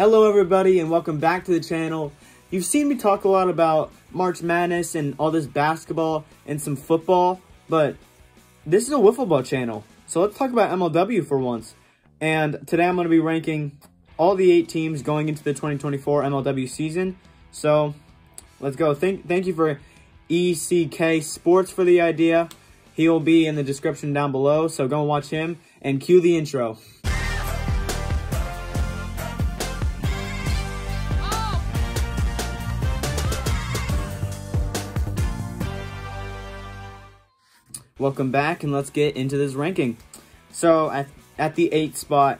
Hello everybody and welcome back to the channel. You've seen me talk a lot about March Madness and all this basketball and some football, but this is a wiffle ball channel. So let's talk about MLW for once. And today I'm going to be ranking all the 8 teams going into the 2024 MLW season. So let's go. Thank you for ECK Sports for the idea. He will be in the description down below, so go and watch him and cue the intro. Welcome back, and let's get into this ranking. So, at the 8th spot,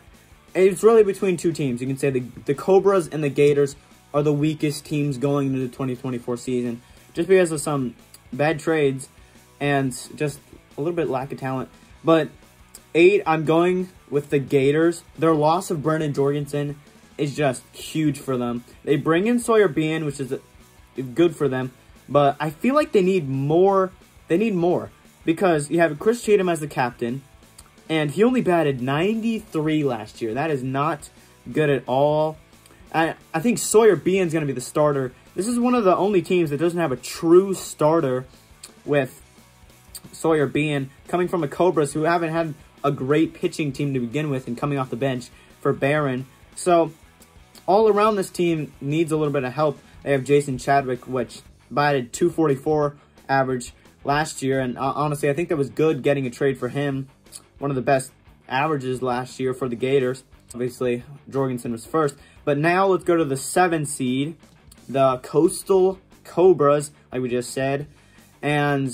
it's really between two teams. You can say the Cobras and the Gators are the weakest teams going into the 2024 season, just because of some bad trades and just a little bit lack of talent. But 8, I'm going with the Gators. Their loss of Brennan Jorgensen is just huge for them. They bring in Sawyer Bean, which is good for them, but I feel like they need more. They need more. Because you have Chris Cheatham as the captain, and he only batted 93 last year. That is not good at all. I think Sawyer Bean's going to be the starter. This is one of the only teams that doesn't have a true starter with Sawyer Bean, coming from the Cobras, who haven't had a great pitching team to begin with and coming off the bench for Barron. So, all around this team needs a little bit of help. They have Jason Chadwick, which batted 244 average last year, and honestly, I think that was good getting a trade for him. One of the best averages last year for the Gators. Obviously, Jorgensen was first. But now let's go to the 7 seed, the Coastal Cobras, like we just said. And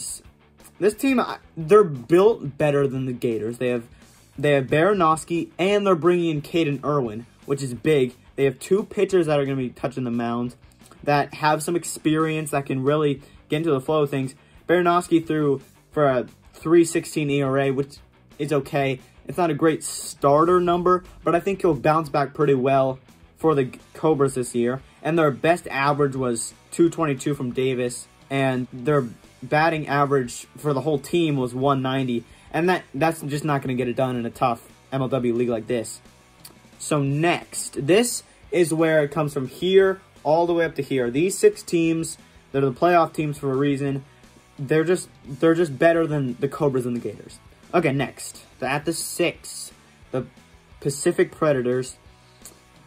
this team, they're built better than the Gators. They have Baranowski, and they're bringing in Caden Irwin, which is big. They have 2 pitchers that are going to be touching the mound that have some experience that can really get into the flow of things. Baranowski threw for a 3.16 ERA, which is okay. It's not a great starter number, but I think he'll bounce back pretty well for the Cobras this year. And their best average was 222 from Davis, and their batting average for the whole team was 190. And that's just not going to get it done in a tough MLW league like this. So next, this is where it comes from here all the way up to here. These 6 teams, they're the playoff teams for a reason. They're just better than the Cobras and the Gators. Okay, next. At the 6, the Pacific Predators.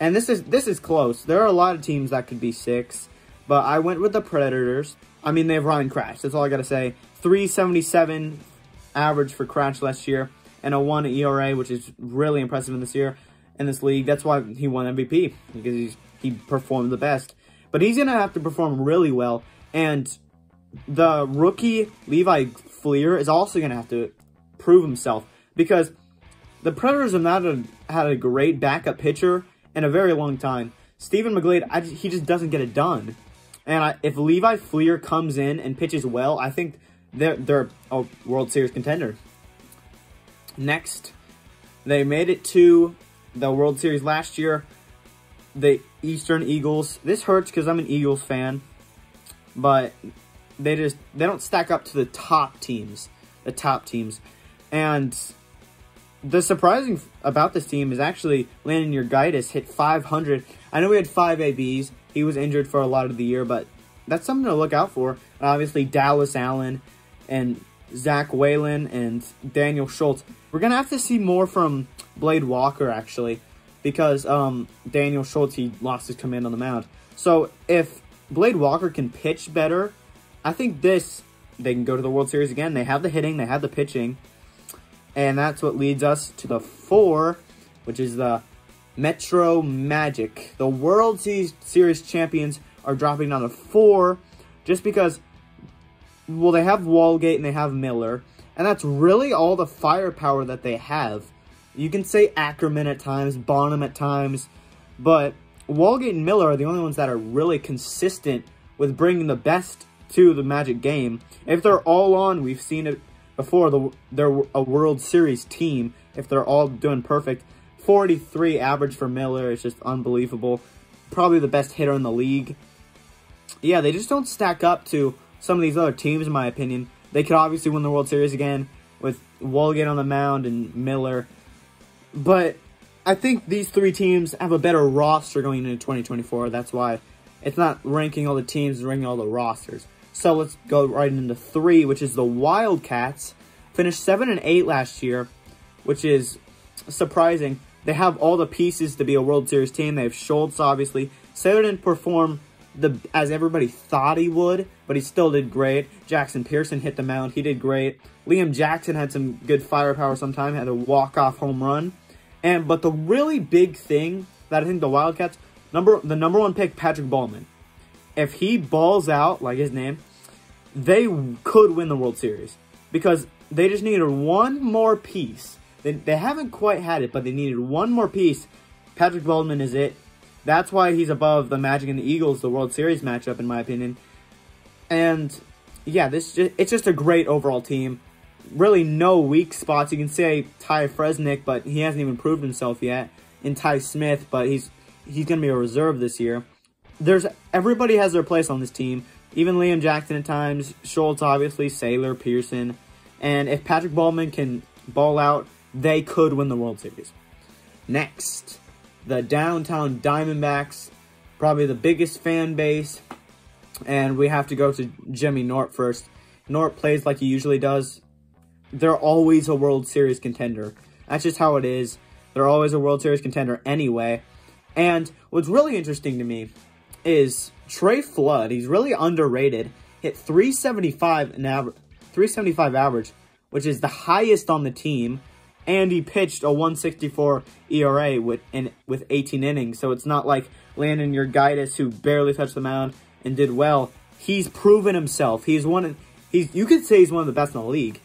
And this is close. There are a lot of teams that could be 6, but I went with the Predators. I mean, they have Ryan Crash. That's all I got to say. 3.77 average for Crash last year, and a 1 ERA, which is really impressive in this league. That's why he won MVP, because he performed the best. But he's going to have to perform really well, and the rookie Levi Fleer is also going to have to prove himself, because the Predators have not had a great backup pitcher in a very long time. Stephen McGlade, he just doesn't get it done. And if Levi Fleer comes in and pitches well, I think they're a World Series contender. Next, they made it to the World Series last year. The Eastern Eagles. This hurts because I'm an Eagles fan, but they don't stack up to the top teams. And the surprising about this team is actually Landon Urgaitis hit 500. I know we had 5 ABs. He was injured for a lot of the year, but that's something to look out for. And obviously, Dallas Allen and Zach Whalen and Daniel Schultz. We're going to have to see more from Blade Walker, actually, because Daniel Schultz, he lost his command on the mound. So if Blade Walker can pitch better, I think they can go to the World Series again. They have the hitting, they have the pitching. And that's what leads us to the 4, which is the Metro Magic. The World Series champions are dropping down to 4 just because, well, they have Walgate and they have Miller. And that's really all the firepower that they have. You can say Ackerman at times, Bonham at times, but Walgate and Miller are the only ones that are really consistent with bringing the best to the Magic game. If they're all on, we've seen it before, they're a World Series team. If they're all doing perfect, 43 average for Miller is just unbelievable. Probably the best hitter in the league. Yeah, they just don't stack up to some of these other teams, in my opinion. They could obviously win the World Series again with Walgate on the mound and Miller. But I think these three teams have a better roster going into 2024. That's why it's not ranking all the teams, it's ranking all the rosters. So let's go right into 3, which is the Wildcats. Finished 7-8 last year, which is surprising. They have all the pieces to be a World Series team. They have Schultz, obviously. Saylor didn't perform as everybody thought he would, but he still did great. Jackson Pearson hit the mound. He did great. Liam Jackson had some good firepower sometime, had a walk-off home run. But the really big thing that I think the Wildcats, the number 1 pick, Patrick Ballman, if he balls out, like his name, they could win the World Series. Because they just needed one more piece. They haven't quite had it, but they needed one more piece. Patrick Baldwin is it. That's why he's above the Magic and the Eagles, the World Series matchup, in my opinion. And, yeah, it's just a great overall team. Really no weak spots. You can say Ty Fresnick, but he hasn't even proved himself yet. And Ty Smith, but he's going to be a reserve this year. Everybody has their place on this team. Even Liam Jackson at times. Schultz, obviously. Saylor, Pearson. And if Patrick Baldwin can ball out, they could win the World Series. Next, the Downtown Diamondbacks, probably the biggest fan base, and we have to go to Jimmy Nort first. Nort plays like he usually does. They're always a World Series contender. That's just how it is. They're always a World Series contender anyway. And what's really interesting to me is Trey Flood. He's really underrated. Hit 375 average, which is the highest on the team. And he pitched a 1.64 ERA with 18 innings. So it's not like Landon Urquidy, who barely touched the mound and did well. He's proven himself. You could say he's one of the best in the league,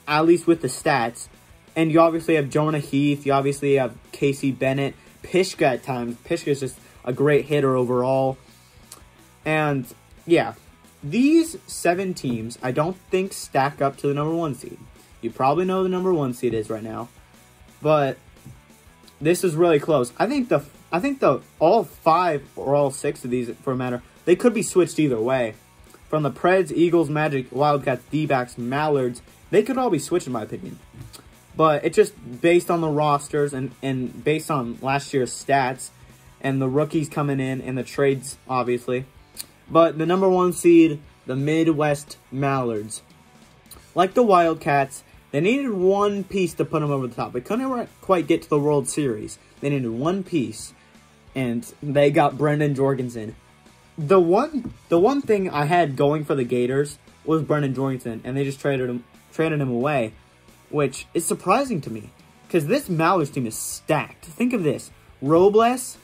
at least with the stats. And you obviously have Jonah Heath. You obviously have Casey Bennett. Pishka at times. Pishka is just a great hitter overall. And, yeah, these 7 teams I don't think stack up to the number 1 seed. You probably know the number 1 seed is right now, but this is really close. I think all 5 or all 6 of these, for a matter, they could be switched either way. From the Preds, Eagles, Magic, Wildcats, D-backs, Mallards, they could all be switched in my opinion. But it's just based on the rosters and based on last year's stats and the rookies coming in and the trades, obviously. But the number 1 seed, the Midwest Mallards. Like the Wildcats, they needed one piece to put them over the top. They couldn't quite get to the World Series. They needed one piece, and they got Brendan Jorgensen. The one thing I had going for the Gators was Brendan Jorgensen, and they just traded him away, which is surprising to me, because this Mallards team is stacked. Think of this: Robles,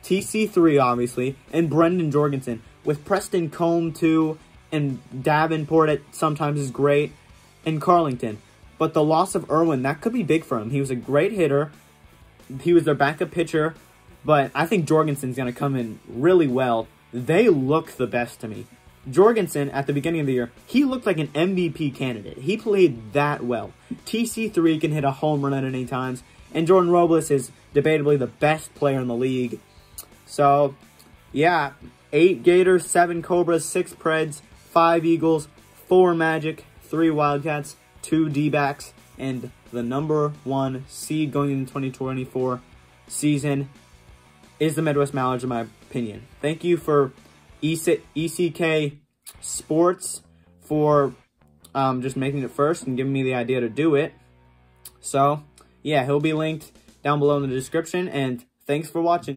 TC3 obviously, and Brendan Jorgensen, with Preston Combe too, and Davenport sometimes is great, and Carlington. But the loss of Irwin, that could be big for him. He was a great hitter. He was their backup pitcher. But I think Jorgensen's going to come in really well. They look the best to me. Jorgensen, at the beginning of the year, he looked like an MVP candidate. He played that well. TC3 can hit a home run at any times. And Jordan Robles is debatably the best player in the league. So, yeah, 8 Gators, 7 Cobras, 6 Preds, 5 Eagles, 4 Magic, 3 Wildcats, 2 D-backs, and the number 1 seed going into 2024 season is the Midwest Mallards, in my opinion. Thank you for ECK Sports for just making it first and giving me the idea to do it. So, yeah, he'll be linked down below in the description, and thanks for watching.